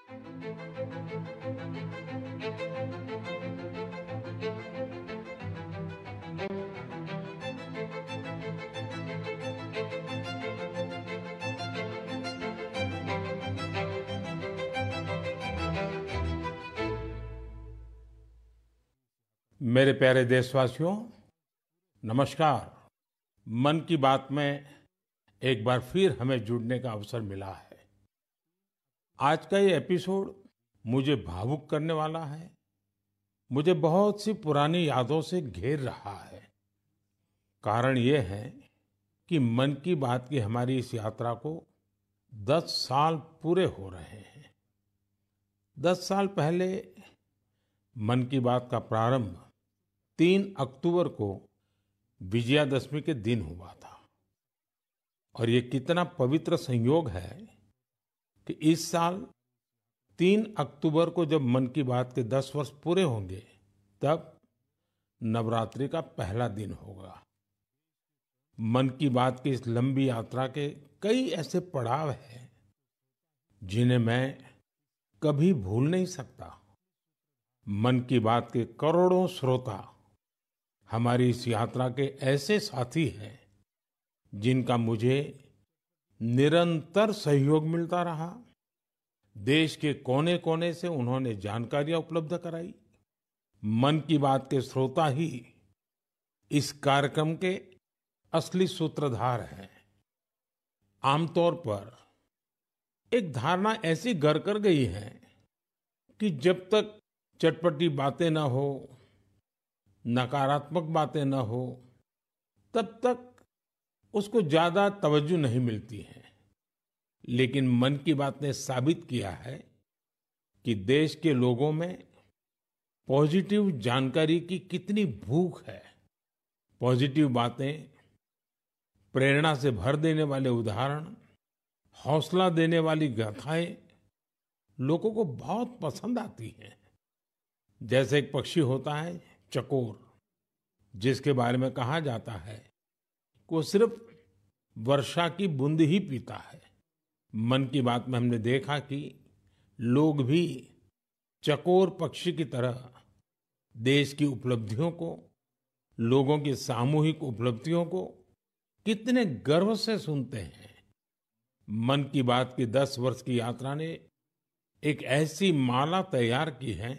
मेरे प्यारे देशवासियों, नमस्कार। मन की बात में एक बार फिर हमें जुड़ने का अवसर मिला है। आज का ये एपिसोड मुझे भावुक करने वाला है। मुझे बहुत सी पुरानी यादों से घेर रहा है। कारण ये है कि मन की बात की हमारी इस यात्रा को 10 साल पूरे हो रहे हैं। 10 साल पहले मन की बात का प्रारंभ 3 अक्टूबर को विजयादशमी के दिन हुआ था। और ये कितना पवित्र संयोग है कि इस साल 3 अक्टूबर को जब मन की बात के 10 वर्ष पूरे होंगे, तब नवरात्रि का पहला दिन होगा। मन की बात की इस लंबी यात्रा के कई ऐसे पड़ाव हैं जिन्हें मैं कभी भूल नहीं सकता। मन की बात के करोड़ों श्रोता हमारी इस यात्रा के ऐसे साथी हैं जिनका मुझे निरंतर सहयोग मिलता रहा। देश के कोने कोने से उन्होंने जानकारियां उपलब्ध कराई। मन की बात के श्रोता ही इस कार्यक्रम के असली सूत्रधार हैं। आमतौर पर एक धारणा ऐसी घर कर गई है कि जब तक चटपटी बातें ना हो, नकारात्मक बातें ना हो, तब तक उसको ज्यादा तवज्जो नहीं मिलती है। लेकिन मन की बात ने साबित किया है कि देश के लोगों में पॉजिटिव जानकारी की कितनी भूख है। पॉजिटिव बातें, प्रेरणा से भर देने वाले उदाहरण, हौसला देने वाली गाथाएं लोगों को बहुत पसंद आती हैं। जैसे एक पक्षी होता है चकोर, जिसके बारे में कहा जाता है कि वो सिर्फ वर्षा की बूंद ही पीता है। मन की बात में हमने देखा कि लोग भी चकोर पक्षी की तरह देश की उपलब्धियों को, लोगों की सामूहिक उपलब्धियों को कितने गर्व से सुनते हैं। मन की बात की 10 वर्ष की यात्रा ने एक ऐसी माला तैयार की है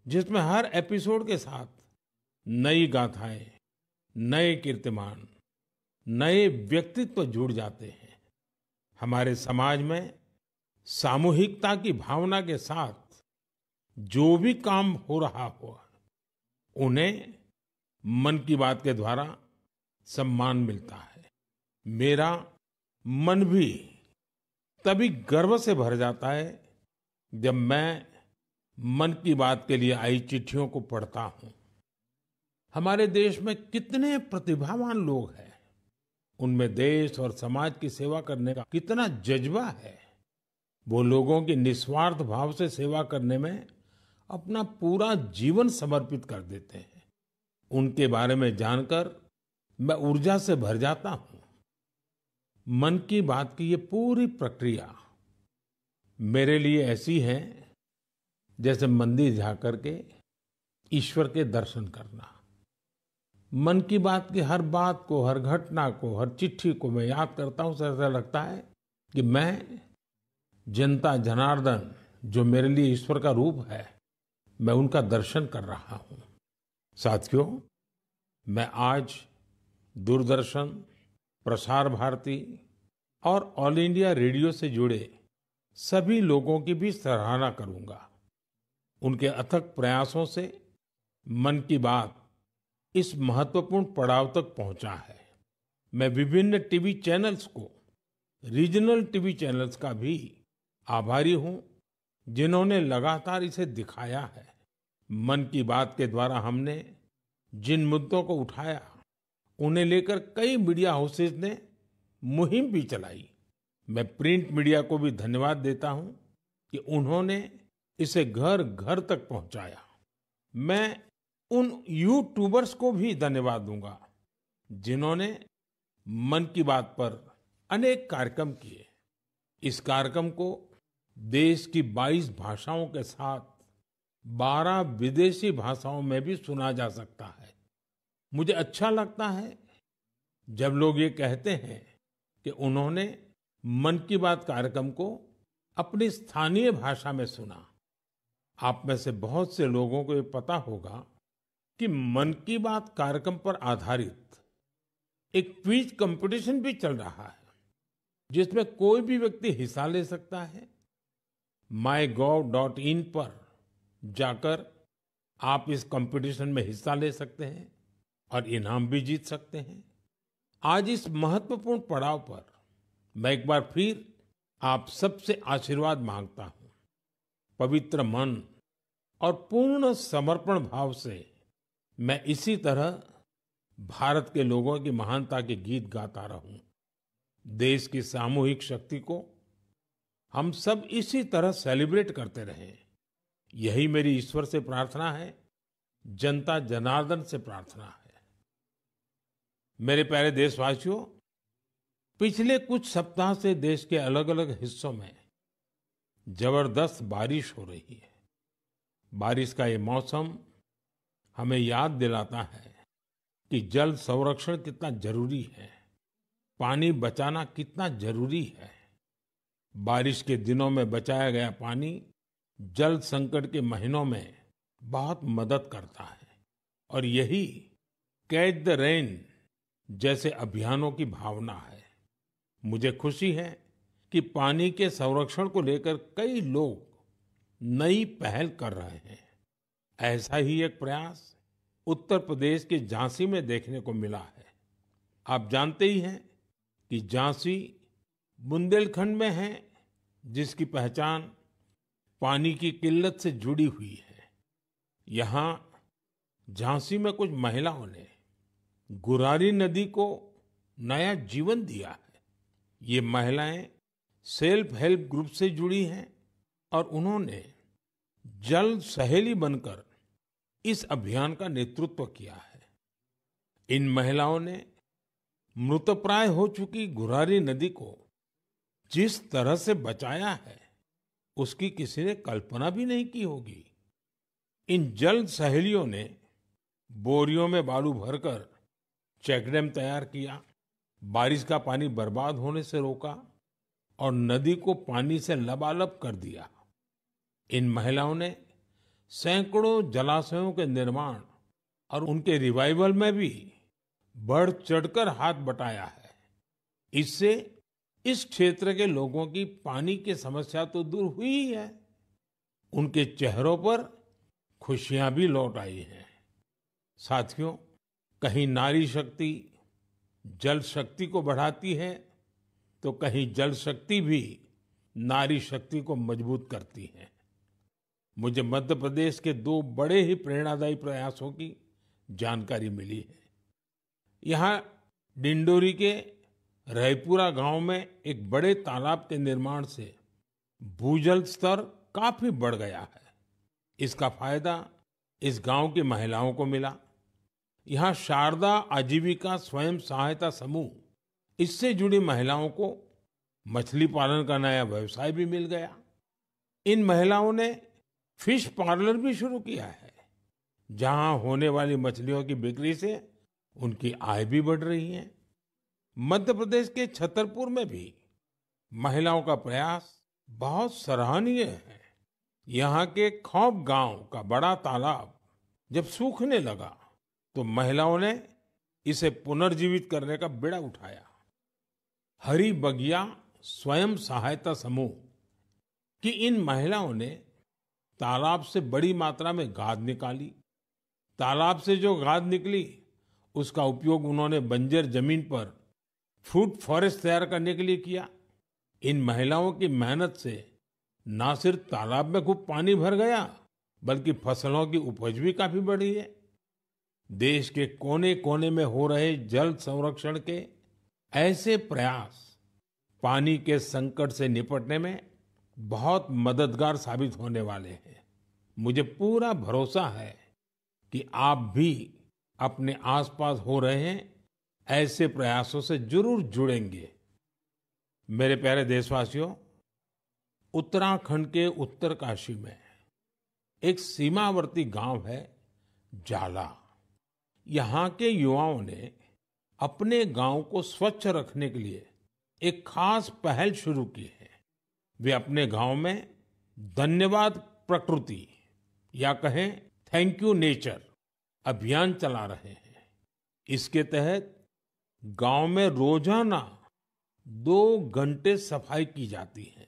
जिसमें हर एपिसोड के साथ नई गाथाएं, नए कीर्तिमान, नए व्यक्तित्व जुड़ जाते हैं। हमारे समाज में सामूहिकता की भावना के साथ जो भी काम हो रहा हो, उन्हें मन की बात के द्वारा सम्मान मिलता है। मेरा मन भी तभी गर्व से भर जाता है जब मैं मन की बात के लिए आई चिट्ठियों को पढ़ता हूं। हमारे देश में कितने प्रतिभावान लोग हैं, उनमें देश और समाज की सेवा करने का कितना जज्बा है। वो लोगों की निस्वार्थ भाव से सेवा करने में अपना पूरा जीवन समर्पित कर देते हैं। उनके बारे में जानकर मैं ऊर्जा से भर जाता हूं। मन की बात की ये पूरी प्रक्रिया मेरे लिए ऐसी है जैसे मंदिर जाकर के ईश्वर के दर्शन करना। मन की बात की हर बात को, हर घटना को, हर चिट्ठी को मैं याद करता हूं तो ऐसा लगता है कि मैं जनता जनार्दन, जो मेरे लिए ईश्वर का रूप है, मैं उनका दर्शन कर रहा हूं। साथियों, मैं आज दूरदर्शन, प्रसार भारती और ऑल इंडिया रेडियो से जुड़े सभी लोगों की भी सराहना करूंगा। उनके अथक प्रयासों से मन की बात इस महत्वपूर्ण पड़ाव तक पहुंचा है। मैं विभिन्न टीवी चैनल्स को, रीजनल टीवी चैनल्स का भी आभारी हूं जिन्होंने लगातार इसे दिखाया है। मन की बात के द्वारा हमने जिन मुद्दों को उठाया, उन्हें लेकर कई मीडिया हाउसेस ने मुहिम भी चलाई। मैं प्रिंट मीडिया को भी धन्यवाद देता हूं कि उन्होंने इसे घर घर तक पहुंचाया। मैं उन यूट्यूबर्स को भी धन्यवाद दूंगा जिन्होंने मन की बात पर अनेक कार्यक्रम किए। इस कार्यक्रम को देश की 22 भाषाओं के साथ 12 विदेशी भाषाओं में भी सुना जा सकता है। मुझे अच्छा लगता है जब लोग ये कहते हैं कि उन्होंने मन की बात कार्यक्रम को अपनी स्थानीय भाषा में सुना। आप में से बहुत से लोगों को ये पता होगा कि मन की बात कार्यक्रम पर आधारित एक क्विज कंपटीशन भी चल रहा है, जिसमें कोई भी व्यक्ति हिस्सा ले सकता है। mygov.in पर जाकर आप इस कंपटीशन में हिस्सा ले सकते हैं और इनाम भी जीत सकते हैं। आज इस महत्वपूर्ण पड़ाव पर मैं एक बार फिर आप सबसे आशीर्वाद मांगता हूं। पवित्र मन और पूर्ण समर्पण भाव से मैं इसी तरह भारत के लोगों की महानता के गीत गाता रहूं। देश की सामूहिक शक्ति को हम सब इसी तरह सेलिब्रेट करते रहें, यही मेरी ईश्वर से प्रार्थना है, जनता जनार्दन से प्रार्थना है। मेरे प्यारे देशवासियों, पिछले कुछ सप्ताह से देश के अलग अलग हिस्सों में जबरदस्त बारिश हो रही है। बारिश का ये मौसम हमें याद दिलाता है कि जल संरक्षण कितना जरूरी है, पानी बचाना कितना जरूरी है। बारिश के दिनों में बचाया गया पानी जल संकट के महीनों में बहुत मदद करता है और यही कैच द रेन जैसे अभियानों की भावना है। मुझे खुशी है कि पानी के संरक्षण को लेकर कई लोग नई पहल कर रहे हैं। ऐसा ही एक प्रयास उत्तर प्रदेश के झांसी में देखने को मिला है। आप जानते ही हैं कि झांसी बुंदेलखंड में है, जिसकी पहचान पानी की किल्लत से जुड़ी हुई है। यहाँ झांसी में कुछ महिलाओं ने गुरारी नदी को नया जीवन दिया है। ये महिलाएं सेल्फ हेल्प ग्रुप से जुड़ी हैं और उन्होंने जल सहेली बनकर इस अभियान का नेतृत्व किया है। इन महिलाओं ने मृतप्राय हो चुकी गुरारी नदी को जिस तरह से बचाया है, उसकी किसी ने कल्पना भी नहीं की होगी। इन जल सहेलियों ने बोरियों में बालू भरकर चेकडैम तैयार किया, बारिश का पानी बर्बाद होने से रोका और नदी को पानी से लबालब कर दिया। इन महिलाओं ने सैकड़ों जलाशयों के निर्माण और उनके रिवाइवल में भी बढ़ चढ़कर हाथ बटाया है। इससे इस क्षेत्र के लोगों की पानी की समस्या तो दूर हुई ही है, उनके चेहरों पर खुशियां भी लौट आई हैं। साथियों, कहीं नारी शक्ति जल शक्ति को बढ़ाती है, तो कहीं जल शक्ति भी नारी शक्ति को मजबूत करती है। मुझे मध्य प्रदेश के 2 बड़े ही प्रेरणादायी प्रयासों की जानकारी मिली है। यहाँ डिंडोरी के रायपुरा गांव में एक बड़े तालाब के निर्माण से भूजल स्तर काफी बढ़ गया है। इसका फायदा इस गांव की महिलाओं को मिला। यहाँ शारदा आजीविका स्वयं सहायता समूह, इससे जुड़ी महिलाओं को मछली पालन का नया व्यवसाय भी मिल गया। इन महिलाओं ने फिश पार्लर भी शुरू किया है, जहां होने वाली मछलियों की बिक्री से उनकी आय भी बढ़ रही है। मध्य प्रदेश के छतरपुर में भी महिलाओं का प्रयास बहुत सराहनीय है। यहाँ के खौब गांव का बड़ा तालाब जब सूखने लगा, तो महिलाओं ने इसे पुनर्जीवित करने का बीड़ा उठाया। हरी बगिया स्वयं सहायता समूह की इन महिलाओं ने तालाब से बड़ी मात्रा में गाद निकाली। तालाब से जो गाद निकली, उसका उपयोग उन्होंने बंजर जमीन पर फ्रूट फॉरेस्ट तैयार करने के लिए किया। इन महिलाओं की मेहनत से न सिर्फ तालाब में खूब पानी भर गया, बल्कि फसलों की उपज भी काफी बढ़ी है। देश के कोने कोने में हो रहे जल संरक्षण के ऐसे प्रयास पानी के संकट से निपटने में बहुत मददगार साबित होने वाले हैं। मुझे पूरा भरोसा है कि आप भी अपने आसपास हो रहे हैं ऐसे प्रयासों से जरूर जुड़ेंगे। मेरे प्यारे देशवासियों, उत्तराखंड के उत्तरकाशी में एक सीमावर्ती गांव है जाला। यहाँ के युवाओं ने अपने गांव को स्वच्छ रखने के लिए एक खास पहल शुरू की है। वे अपने गांव में धन्यवाद प्रकृति या कहें थैंक यू नेचर अभियान चला रहे हैं। इसके तहत गांव में रोजाना 2 घंटे सफाई की जाती है।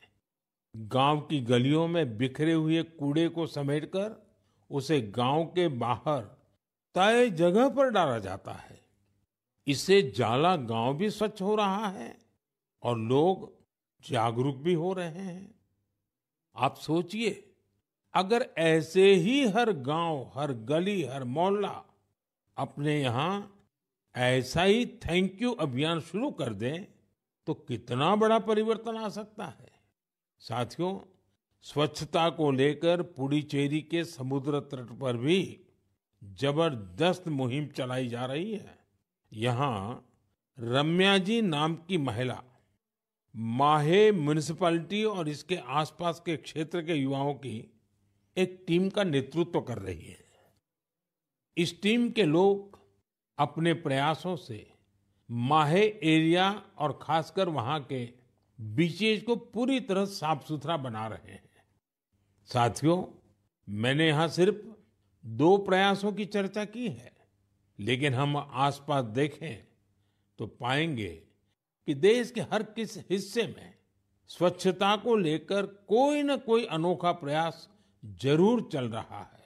गांव की गलियों में बिखरे हुए कूड़े को समेटकर उसे गांव के बाहर तय जगह पर डाला जाता है। इससे जाला गांव भी स्वच्छ हो रहा है और लोग जागरूक भी हो रहे हैं। आप सोचिए, अगर ऐसे ही हर गांव, हर गली, हर मोहल्ला अपने यहाँ ऐसा ही थैंक यू अभियान शुरू कर दें तो कितना बड़ा परिवर्तन आ सकता है। साथियों, स्वच्छता को लेकर पुडुचेरी के समुद्र तट पर भी जबरदस्त मुहिम चलाई जा रही है। यहाँ रम्या जी नाम की महिला माहे म्युनिसिपैलिटी और इसके आसपास के क्षेत्र के युवाओं की एक टीम का नेतृत्व कर रही है। इस टीम के लोग अपने प्रयासों से माहे एरिया और खासकर वहां के बीचेस को पूरी तरह साफ सुथरा बना रहे हैं। साथियों, मैंने यहाँ सिर्फ 2 प्रयासों की चर्चा की है, लेकिन हम आसपास देखें तो पाएंगे कि देश के हर किस हिस्से में स्वच्छता को लेकर कोई न कोई अनोखा प्रयास जरूर चल रहा है।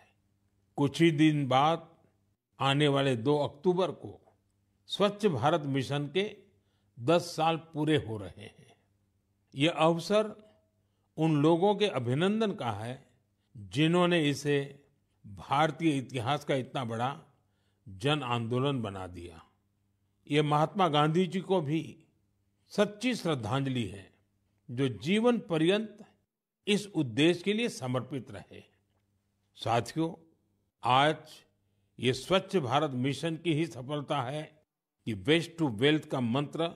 कुछ ही दिन बाद आने वाले 2 अक्टूबर को स्वच्छ भारत मिशन के 10 साल पूरे हो रहे हैं। ये अवसर उन लोगों के अभिनंदन का है जिन्होंने इसे भारतीय इतिहास का इतना बड़ा जन आंदोलन बना दिया। ये महात्मा गांधी जी को भी सच्ची श्रद्धांजलि है, जो जीवन पर्यंत इस उद्देश्य के लिए समर्पित रहे। साथियों, आज ये स्वच्छ भारत मिशन की ही सफलता है कि वेस्ट टू वेल्थ का मंत्र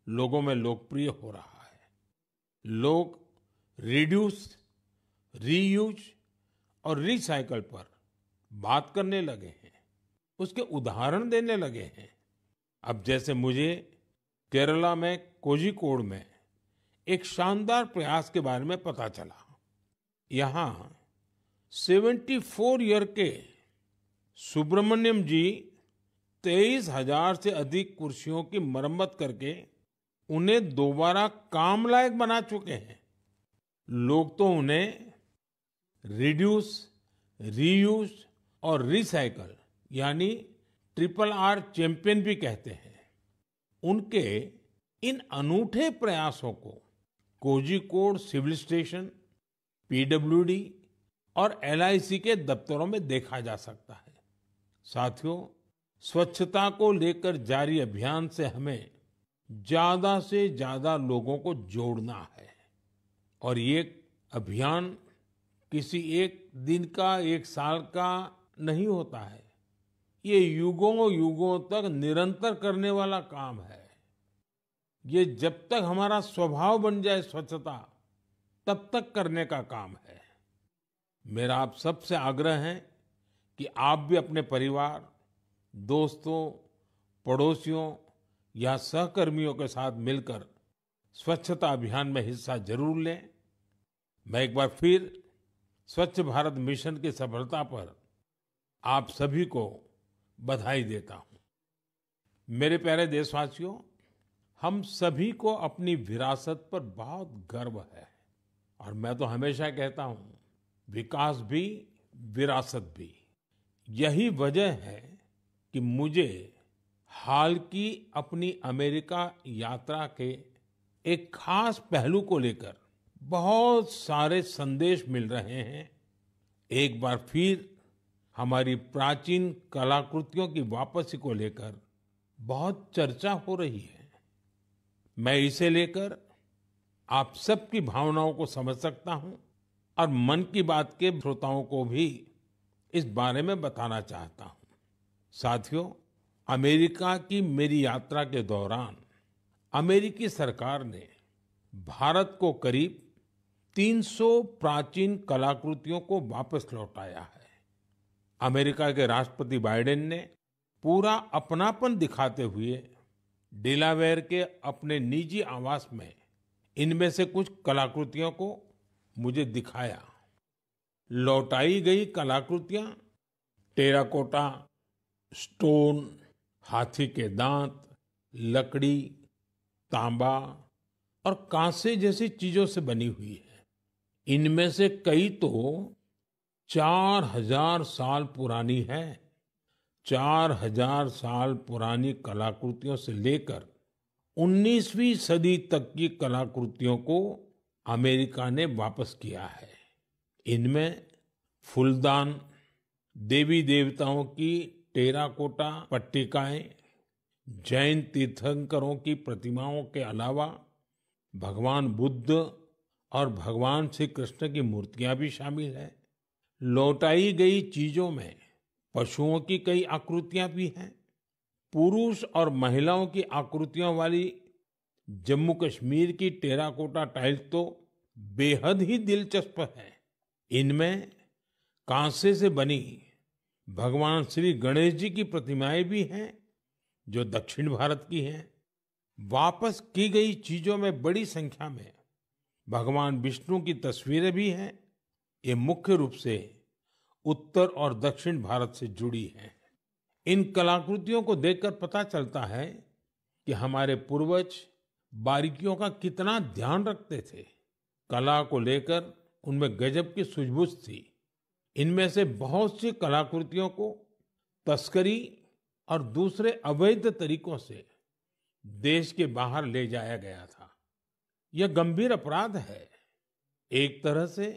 लोगों में लोकप्रिय हो रहा है। लोग रिड्यूस, रीयूज और रिसाइकल पर बात करने लगे हैं, उसके उदाहरण देने लगे हैं। अब जैसे मुझे केरला में कोझिकोड में एक शानदार प्रयास के बारे में पता चला। यहाँ 74 ईयर के सुब्रमण्यम जी 23,000 से अधिक कुर्सियों की मरम्मत करके उन्हें दोबारा काम लायक बना चुके हैं। लोग तो उन्हें रिड्यूस, रीयूज और रिसाइकल यानी RRR चैंपियन भी कहते हैं। उनके इन अनूठे प्रयासों को कोझिकोड सिविल स्टेशन, PWD और LIC के दफ्तरों में देखा जा सकता है। साथियों, स्वच्छता को लेकर जारी अभियान से हमें ज्यादा से ज्यादा लोगों को जोड़ना है और ये अभियान किसी एक दिन का, एक साल का नहीं होता है। ये युगों युगों तक निरंतर करने वाला काम है। ये जब तक हमारा स्वभाव बन जाए स्वच्छता, तब तक करने का काम है। मेरा आप सबसे आग्रह है कि आप भी अपने परिवार, दोस्तों, पड़ोसियों या सहकर्मियों के साथ मिलकर स्वच्छता अभियान में हिस्सा जरूर लें। मैं एक बार फिर स्वच्छ भारत मिशन की सफलता पर आप सभी को बधाई देता हूं। मेरे प्यारे देशवासियों, हम सभी को अपनी विरासत पर बहुत गर्व है और मैं तो हमेशा कहता हूं, विकास भी, विरासत भी। यही वजह है कि मुझे हाल की अपनी अमेरिका यात्रा के एक खास पहलू को लेकर बहुत सारे संदेश मिल रहे हैं। एक बार फिर हमारी प्राचीन कलाकृतियों की वापसी को लेकर बहुत चर्चा हो रही है। मैं इसे लेकर आप सबकी भावनाओं को समझ सकता हूं और मन की बात के श्रोताओं को भी इस बारे में बताना चाहता हूं। साथियों, अमेरिका की मेरी यात्रा के दौरान अमेरिकी सरकार ने भारत को करीब 300 प्राचीन कलाकृतियों को वापस लौटाया है। अमेरिका के राष्ट्रपति बाइडेन ने पूरा अपनापन दिखाते हुए डेलावेयर के अपने निजी आवास में इनमें से कुछ कलाकृतियों को मुझे दिखाया। लौटाई गई कलाकृतियां टेराकोटा, स्टोन, हाथी के दांत, लकड़ी, तांबा और कांसे जैसी चीजों से बनी हुई है। इनमें से कई तो 4000 साल पुरानी है। 4000 साल पुरानी कलाकृतियों से लेकर 19वीं सदी तक की कलाकृतियों को अमेरिका ने वापस किया है। इनमें फूलदान, देवी देवताओं की टेराकोटा पट्टिकाएं, जैन तीर्थंकरों की प्रतिमाओं के अलावा भगवान बुद्ध और भगवान श्री कृष्ण की मूर्तियां भी शामिल है। लौटाई गई चीजों में पशुओं की कई आकृतियां भी हैं। पुरुष और महिलाओं की आकृतियों वाली जम्मू कश्मीर की टेराकोटा टाइल्स तो बेहद ही दिलचस्प है। इनमें कांसे से बनी भगवान श्री गणेश जी की प्रतिमाएं भी हैं, जो दक्षिण भारत की हैं। वापस की गई चीजों में बड़ी संख्या में भगवान विष्णु की तस्वीरें भी हैं। ये मुख्य रूप से उत्तर और दक्षिण भारत से जुड़ी हैं। इन कलाकृतियों को देखकर पता चलता है कि हमारे पूर्वज बारीकियों का कितना ध्यान रखते थे। कला को लेकर उनमें गजब की सूझबूझ थी। इनमें से बहुत सी कलाकृतियों को तस्करी और दूसरे अवैध तरीकों से देश के बाहर ले जाया गया था। यह गंभीर अपराध है। एक तरह से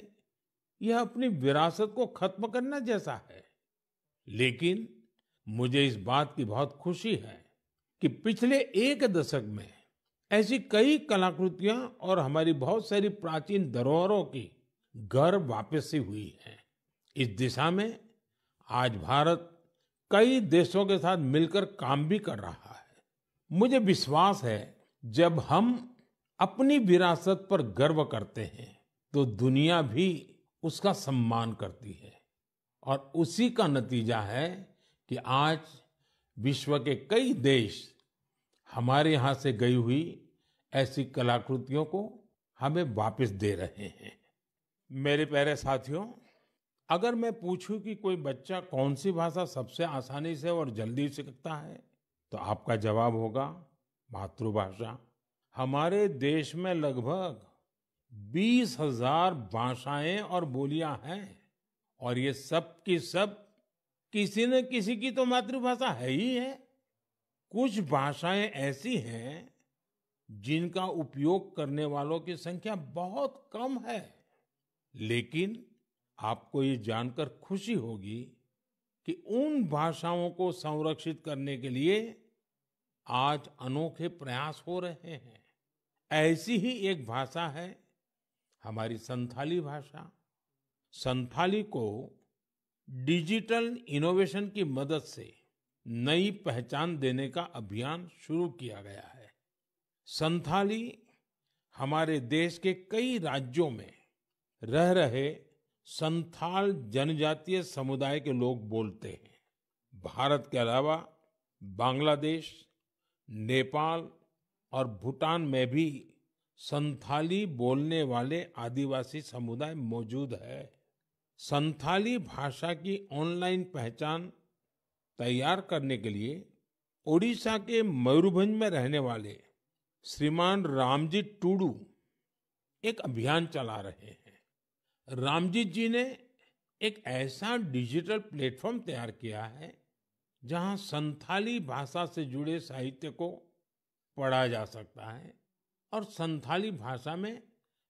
यह अपनी विरासत को खत्म करना जैसा है। लेकिन मुझे इस बात की बहुत खुशी है कि पिछले एक दशक में ऐसी कई कलाकृतियां और हमारी बहुत सारी प्राचीन धरोहरों की घर वापसी हुई है। इस दिशा में आज भारत कई देशों के साथ मिलकर काम भी कर रहा है। मुझे विश्वास है, जब हम अपनी विरासत पर गर्व करते हैं तो दुनिया भी उसका सम्मान करती है। और उसी का नतीजा है कि आज विश्व के कई देश हमारे यहाँ से गई हुई ऐसी कलाकृतियों को हमें वापस दे रहे हैं। मेरे प्यारे साथियों, अगर मैं पूछूं कि कोई बच्चा कौन सी भाषा सबसे आसानी से और जल्दी सीखता है, तो आपका जवाब होगा मातृभाषा। हमारे देश में लगभग 20,000 भाषाएं और बोलियां हैं और ये सब की सब किसी न किसी की तो मातृभाषा है ही है। कुछ भाषाएं ऐसी हैं जिनका उपयोग करने वालों की संख्या बहुत कम है। लेकिन आपको ये जानकर खुशी होगी कि उन भाषाओं को संरक्षित करने के लिए आज अनोखे प्रयास हो रहे हैं। ऐसी ही एक भाषा है हमारी संथाली भाषा। संथाली को डिजिटल इनोवेशन की मदद से नई पहचान देने का अभियान शुरू किया गया है। संथाली हमारे देश के कई राज्यों में रह रहे संथाल जनजातीय समुदाय के लोग बोलते हैं। भारत के अलावा बांग्लादेश, नेपाल और भूटान में भी संथाली बोलने वाले आदिवासी समुदाय मौजूद है। संथाली भाषा की ऑनलाइन पहचान तैयार करने के लिए ओडिशा के मयूरभंज में रहने वाले श्रीमान रामजी टूडू एक अभियान चला रहे हैं। रामजीत जी ने एक ऐसा डिजिटल प्लेटफॉर्म तैयार किया है जहां संथाली भाषा से जुड़े साहित्य को पढ़ा जा सकता है और संथाली भाषा में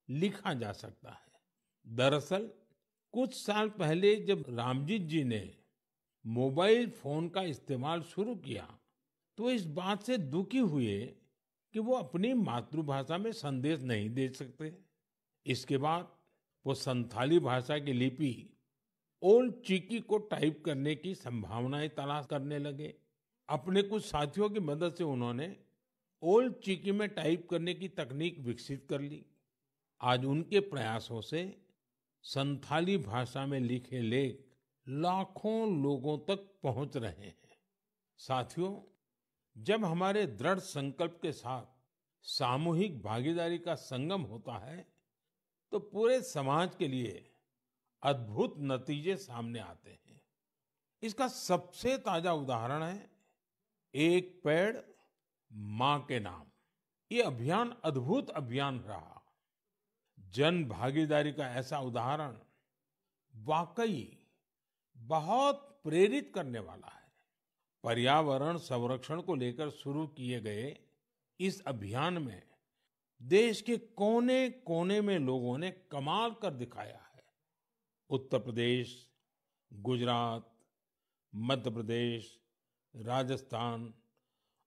लिखा जा सकता है। दरअसल कुछ साल पहले जब रामजीत जी ने मोबाइल फोन का इस्तेमाल शुरू किया तो इस बात से दुखी हुए कि वो अपनी मातृभाषा में संदेश नहीं दे सकते। इसके बाद वो संथाली भाषा की लिपि ओल्ड चिकी को टाइप करने की संभावनाएं तलाश करने लगे। अपने कुछ साथियों की मदद से उन्होंने ओल्ड चिकी में टाइप करने की तकनीक विकसित कर ली। आज उनके प्रयासों से संथाली भाषा में लिखे लेख लाखों लोगों तक पहुंच रहे हैं। साथियों, जब हमारे दृढ़ संकल्प के साथ सामूहिक भागीदारी का संगम होता है, तो पूरे समाज के लिए अद्भुत नतीजे सामने आते हैं। इसका सबसे ताजा उदाहरण है एक पेड़ मां के नाम। ये अभियान अद्भुत अभियान रहा। जन भागीदारी का ऐसा उदाहरण वाकई बहुत प्रेरित करने वाला है। पर्यावरण संरक्षण को लेकर शुरू किए गए इस अभियान में देश के कोने-कोने में लोगों ने कमाल कर दिखाया है। उत्तर प्रदेश, गुजरात, मध्य प्रदेश, राजस्थान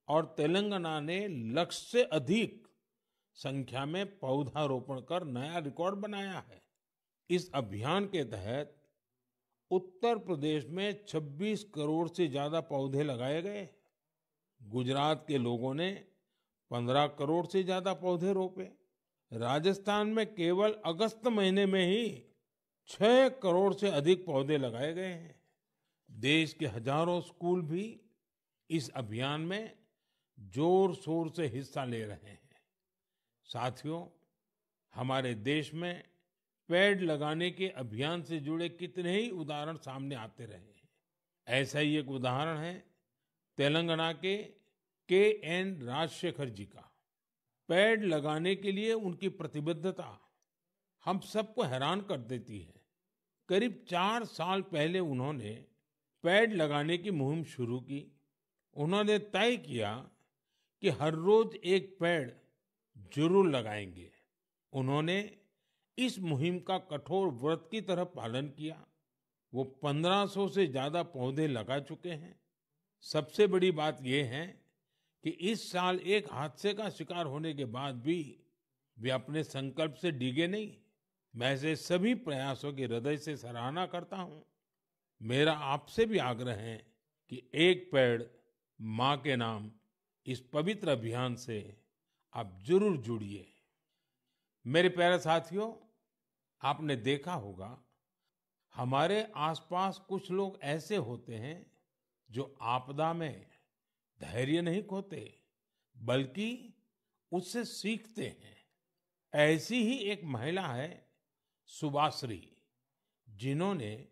और तेलंगाना ने लक्ष्य से अधिक संख्या में पौधारोपण कर नया रिकॉर्ड बनाया है। इस अभियान के तहत उत्तर प्रदेश में 26 करोड़ से ज्यादा पौधे लगाए गए। गुजरात के लोगों ने 15 करोड़ से ज्यादा पौधे रोपे। राजस्थान में केवल अगस्त महीने में ही 6 करोड़ से अधिक पौधे लगाए गए हैं। देश के हजारों स्कूल भी इस अभियान में जोर शोर से हिस्सा ले रहे हैं। साथियों, हमारे देश में पेड़ लगाने के अभियान से जुड़े कितने ही उदाहरण सामने आते रहे हैं। ऐसा ही एक उदाहरण है तेलंगाना के एन राजशेखर जी का। पेड़ लगाने के लिए उनकी प्रतिबद्धता हम सबको हैरान कर देती है। करीब 4 साल पहले उन्होंने पेड़ लगाने की मुहिम शुरू की। उन्होंने तय किया कि हर रोज एक पेड़ जरूर लगाएंगे। उन्होंने इस मुहिम का कठोर व्रत की तरह पालन किया। वो 1500 से ज्यादा पौधे लगा चुके हैं। सबसे बड़ी बात यह है कि इस साल एक हादसे का शिकार होने के बाद भी वे अपने संकल्प से डिगे नहीं। मैं ऐसे सभी प्रयासों की हृदय से सराहना करता हूं। मेरा आपसे भी आग्रह है कि एक पेड़ मां के नाम इस पवित्र अभियान से आप जरूर जुड़िए। मेरे प्यारे साथियों, आपने देखा होगा हमारे आसपास कुछ लोग ऐसे होते हैं जो आपदा में धैर्य नहीं खोते बल्कि उससे सीखते हैं। ऐसी ही एक महिला है सुभाश्री, जिन्होंने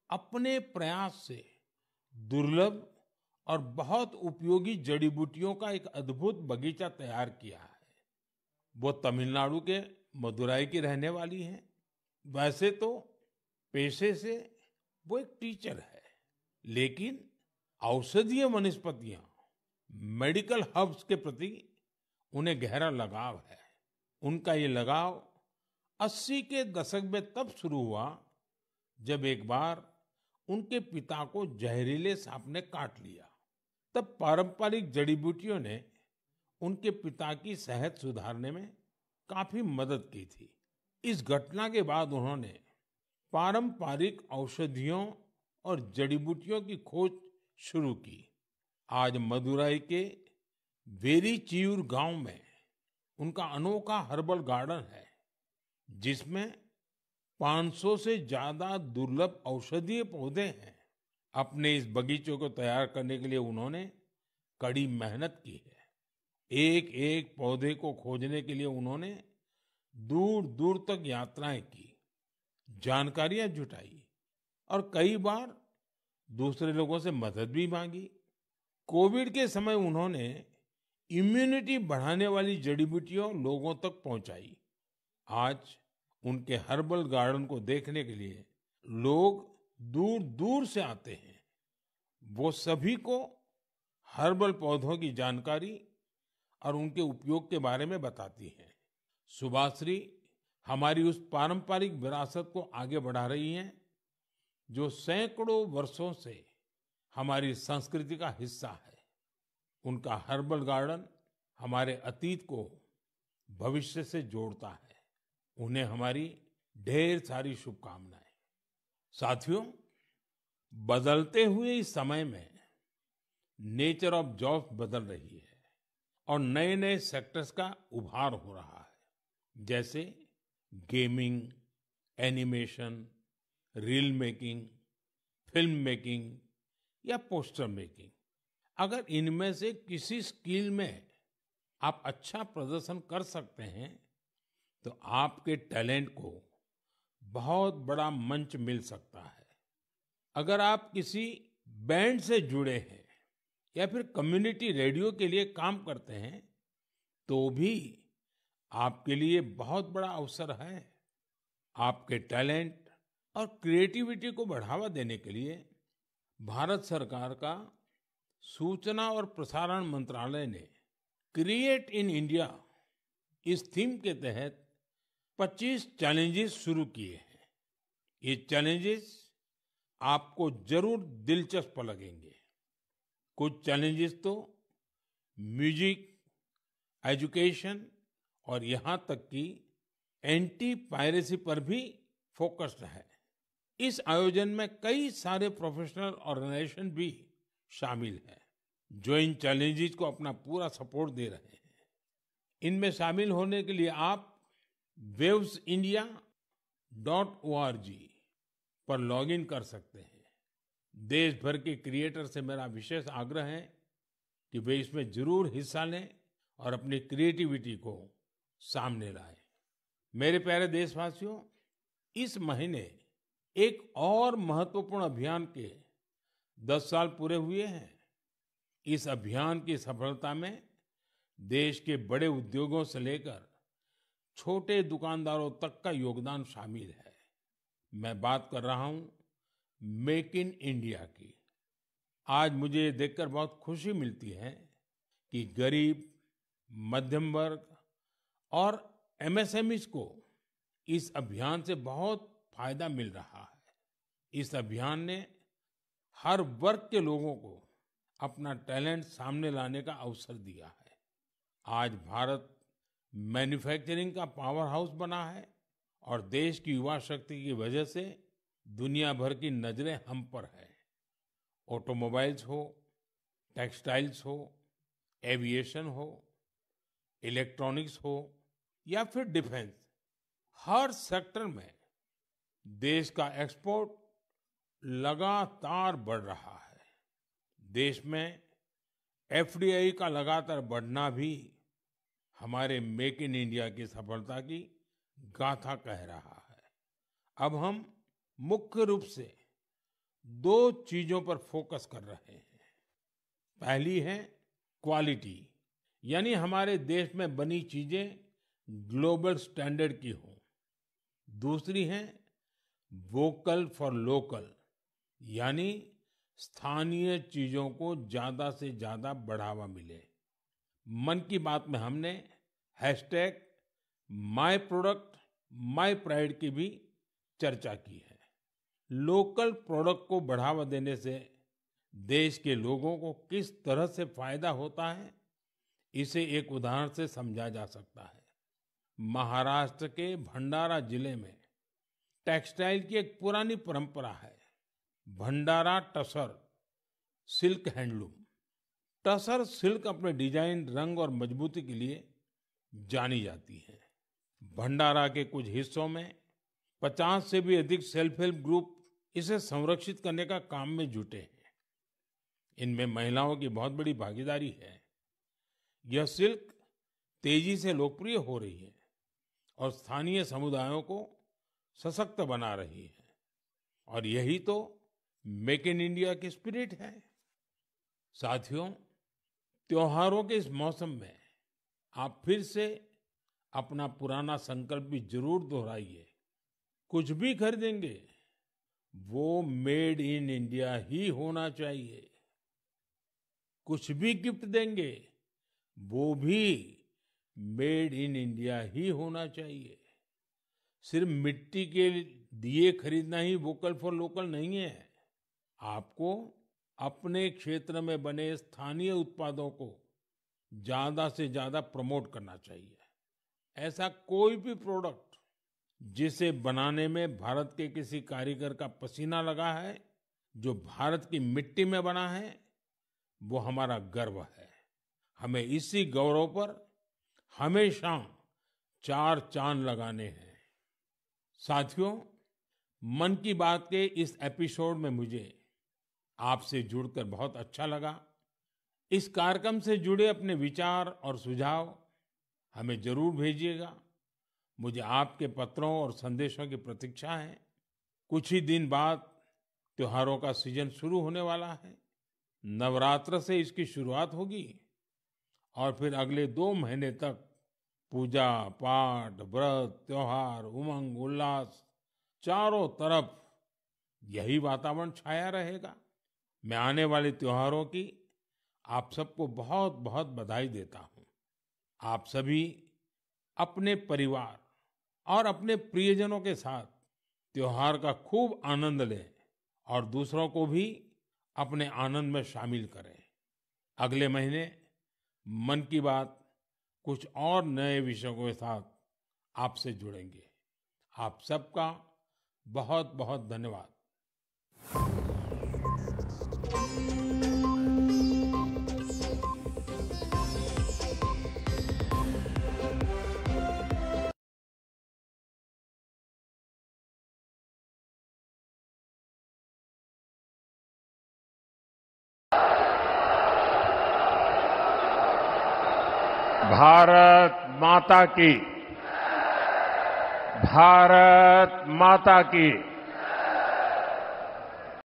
अपने प्रयास से दुर्लभ और बहुत उपयोगी जड़ी बूटियों का एक अद्भुत बगीचा तैयार किया है। वो तमिलनाडु के मदुराई की रहने वाली हैं। वैसे तो पेशे से वो एक टीचर है, लेकिन औषधीय वनस्पतियां, मेडिकल हर्ब्स के प्रति उन्हें गहरा लगाव है। उनका ये लगाव 80 के दशक में तब शुरू हुआ जब एक बार उनके पिता को जहरीले सांप ने काट लिया। तब पारंपरिक जड़ी बूटियों ने उनके पिता की सेहत सुधारने में काफी मदद की थी। इस घटना के बाद उन्होंने पारंपरिक औषधियों और जड़ी बूटियों की खोज शुरू की। आज मदुराई के वेरीचियूर गांव में उनका अनोखा हर्बल गार्डन है, जिसमें 500 से ज्यादा दुर्लभ औषधीय पौधे हैं। अपने इस बगीचे को तैयार करने के लिए उन्होंने कड़ी मेहनत की है। एक एक पौधे को खोजने के लिए उन्होंने दूर दूर तक यात्राएं की, जानकारियां जुटाई और कई बार दूसरे लोगों से मदद भी मांगी। कोविड के समय उन्होंने इम्यूनिटी बढ़ाने वाली जड़ी बूटियां लोगों तक पहुंचाई। आज उनके हर्बल गार्डन को देखने के लिए लोग दूर दूर से आते हैं। वो सभी को हर्बल पौधों की जानकारी और उनके उपयोग के बारे में बताती हैं। सुभाश्री हमारी उस पारंपरिक विरासत को आगे बढ़ा रही हैं, जो सैकड़ों वर्षों से हमारी संस्कृति का हिस्सा है। उनका हर्बल गार्डन हमारे अतीत को भविष्य से जोड़ता है। उन्हें हमारी ढेर सारी शुभकामनाएं। साथियों, बदलते हुए इस समय में नेचर ऑफ जॉब्स बदल रही है और नए नए सेक्टर्स का उभार हो रहा है। जैसे gaming, animation, reel making, film making या पोस्टर मेकिंग, अगर इनमें से किसी स्किल में आप अच्छा प्रदर्शन कर सकते हैं तो आपके टैलेंट को बहुत बड़ा मंच मिल सकता है। अगर आप किसी बैंड से जुड़े हैं या फिर कम्युनिटी रेडियो के लिए काम करते हैं तो भी आपके लिए बहुत बड़ा अवसर है। आपके टैलेंट और क्रिएटिविटी को बढ़ावा देने के लिए भारत सरकार का सूचना और प्रसारण मंत्रालय ने क्रिएट इन इंडिया इस थीम के तहत 25 चैलेंजेस शुरू किए हैं। ये चैलेंजेस आपको जरूर दिलचस्प लगेंगे। कुछ चैलेंजेस तो म्यूजिक, एजुकेशन और यहाँ तक कि एंटी पायरेसी पर भी फोकस्ड है। इस आयोजन में कई सारे प्रोफेशनल ऑर्गेनाइजेशन भी शामिल हैं जो इन चैलेंजेस को अपना पूरा सपोर्ट दे रहे हैं। इनमें शामिल होने के लिए आप wavesindia.org पर लॉगिन कर सकते हैं। देश भर के क्रिएटर से मेरा विशेष आग्रह है कि वे इसमें जरूर हिस्सा लें और अपनी क्रिएटिविटी को सामने लाएं। मेरे प्यारे देशवासियों, इस महीने एक और महत्वपूर्ण अभियान के 10 साल पूरे हुए हैं। इस अभियान की सफलता में देश के बड़े उद्योगों से लेकर छोटे दुकानदारों तक का योगदान शामिल है। मैं बात कर रहा हूं मेक इन इंडिया की। आज मुझे ये देखकर बहुत खुशी मिलती है कि गरीब, मध्यम वर्ग और एमएसएमईज को इस अभियान से बहुत फायदा मिल रहा है। इस अभियान ने हर वर्ग के लोगों को अपना टैलेंट सामने लाने का अवसर दिया है। आज भारत मैन्युफैक्चरिंग का पावर हाउस बना है और देश की युवा शक्ति की वजह से दुनिया भर की नजरें हम पर है। ऑटोमोबाइल्स हो, टेक्सटाइल्स हो, एविएशन हो, इलेक्ट्रॉनिक्स हो या फिर डिफेंस, हर सेक्टर में देश का एक्सपोर्ट लगातार बढ़ रहा है। देश में एफडीआई का लगातार बढ़ना भी हमारे मेक इन इंडिया की सफलता की गाथा कह रहा है। अब हम मुख्य रूप से 2 चीजों पर फोकस कर रहे हैं। पहली है क्वालिटी, यानी हमारे देश में बनी चीजें ग्लोबल स्टैंडर्ड की हो। दूसरी है वोकल फॉर लोकल, यानी स्थानीय चीजों को ज्यादा से ज्यादा बढ़ावा मिले। मन की बात में हमने hashtag my product my pride की भी चर्चा की है। लोकल प्रोडक्ट को बढ़ावा देने से देश के लोगों को किस तरह से फायदा होता है, इसे एक उदाहरण से समझा जा सकता है। महाराष्ट्र के भंडारा जिले में टेक्सटाइल की एक पुरानी परंपरा है, Bhandara tussar silk handloom. Tussar silk अपने डिजाइन, रंग और मजबूती के लिए जानी जाती है। भंडारा के कुछ हिस्सों में 50 से भी अधिक सेल्फ हेल्प ग्रुप इसे संरक्षित करने का काम में जुटे हैं। इनमें महिलाओं की बहुत बड़ी भागीदारी है। यह सिल्क तेजी से लोकप्रिय हो रही है और स्थानीय समुदायों को सशक्त बना रही है। और यही तो मेक इन इंडिया की स्पिरिट है। साथियों, त्योहारों के इस मौसम में आप फिर से अपना पुराना संकल्प भी जरूर दोहराइए। कुछ भी खरीदेंगे वो मेड इन इंडिया ही होना चाहिए। कुछ भी गिफ्ट देंगे वो भी मेड इन इंडिया ही होना चाहिए। सिर्फ मिट्टी के दिए खरीदना ही वोकल फॉर लोकल नहीं है। आपको अपने क्षेत्र में बने स्थानीय उत्पादों को ज्यादा से ज्यादा प्रमोट करना चाहिए। ऐसा कोई भी प्रोडक्ट जिसे बनाने में भारत के किसी कारीगर का पसीना लगा है, जो भारत की मिट्टी में बना है, वो हमारा गर्व है। हमें इसी गौरव पर हमेशा 4 चांद लगाने हैं। साथियों, मन की बात के इस एपिसोड में मुझे आपसे जुड़कर बहुत अच्छा लगा। इस कार्यक्रम से जुड़े अपने विचार और सुझाव हमें जरूर भेजिएगा। मुझे आपके पत्रों और संदेशों की प्रतीक्षा है। कुछ ही दिन बाद त्योहारों का सीजन शुरू होने वाला है। नवरात्र से इसकी शुरुआत होगी और फिर अगले 2 महीने तक पूजा पाठ, व्रत, त्योहार, उमंग उल्लास, चारों तरफ यही वातावरण छाया रहेगा। मैं आने वाले त्योहारों की आप सबको बहुत बहुत बधाई देता हूँ। आप सभी अपने परिवार और अपने प्रियजनों के साथ त्योहार का खूब आनंद लें और दूसरों को भी अपने आनंद में शामिल करें। अगले महीने मन की बात कुछ और नए विषयों के साथ आपसे जुड़ेंगे। आप सबका बहुत बहुत धन्यवाद। भारत माता की, भारत माता की।